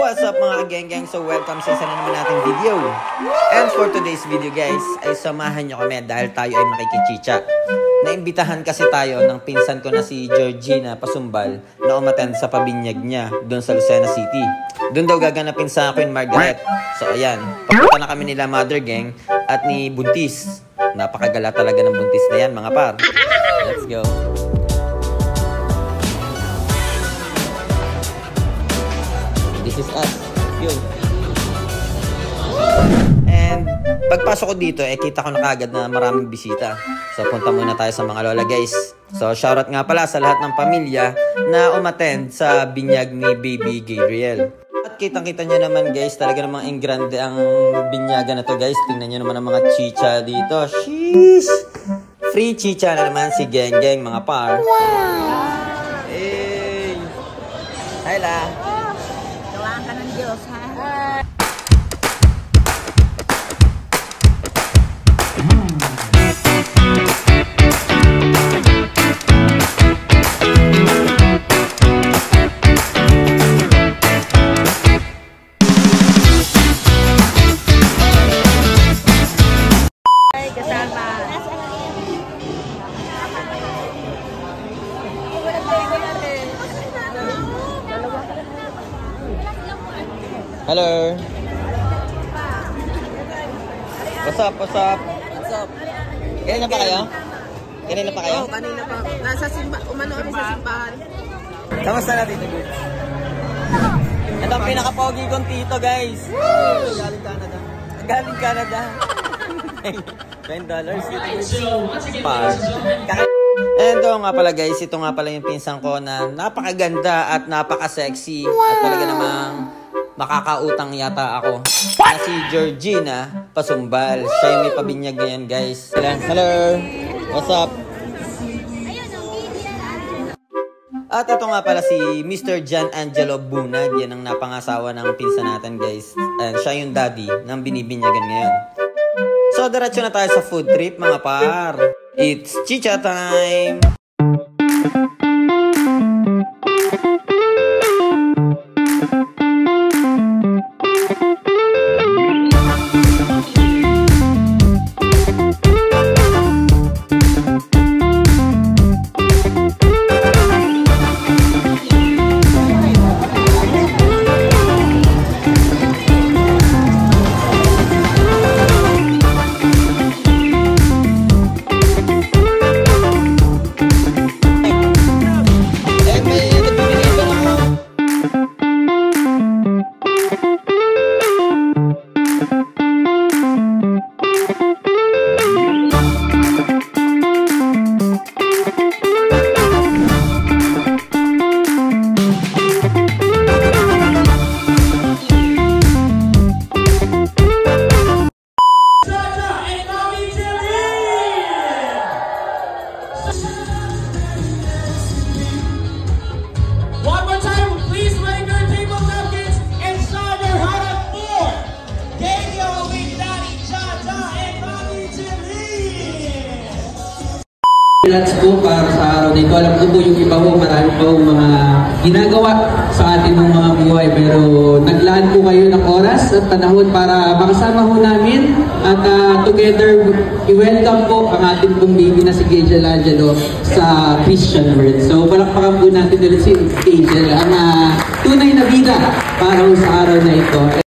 What's up mga geng-geng? So welcome sa isa na naman nating video. And for today's video guys, ay samahan nyo kami dahil tayo ay makikichicha. Naimbitahan kasi tayo ng pinsan ko na si Georgina Pasumbal na umattend sa pabinyag niya doon sa Lucena City. Doon daw gaganapin sa Queen Margaret. So ayan, papunta na kami nila Mother Gang at ni Buntis. Napakagala talaga ng Buntis na yan mga par. Let's go. This is us. Yun. And pagpasok ko dito, kita ko na kagad na maraming bisita. So punta muna tayo sa mga lola guys. So shoutout nga pala sa lahat ng pamilya na umattend sa binyag ni Baby Gabriel. At kitang-kita nyo naman guys, talaga namang engrande ang binyaga na to guys. Tingnan nyo naman ang mga chicha dito. Sheesh! Free chicha na naman si Geng Geng mga par. Wow! Hey! Hi la! Gawaan ka ng Diyos, ha? Ay, kasama. Hello. What's up? What's up? What's up? Kanina pa kayo? Kanina pa kayo? Oo, kanina pa. Nasa umano kami sa simbahan. Kamusta na dito, good? Ito ang pinaka-pogi kong tito, guys. Galing Canada. Galing Canada. $10. Par. And nga pala guys, ito nga pala yung pinsan ko na napakaganda at napaka-sexy. At talaga namang makakautang yata ako. Na si Georgina Pasumbal. Siya yung may pabinyag ngayon guys. Hello! What's up? At ito nga pala si Mr. John Angelo Bunag. Yan ang napangasawa ng pinsan natin guys. And siya yung daddy ng binibinyagan ngayon. So diretso na tayo sa food trip mga par. It's chicha time! Relax po para sa araw na ito. Alam ko po yung iba po, marami po mga ginagawa sa ating mga buhay. Pero naglaan po kayo ng oras at panahon para makasama po namin. At together, i-welcome po ang ating pong baby na si Angel Angelo sa Christian World. So palakpakan po natin ulit si Angel, ang tunay na bida para sa araw na ito.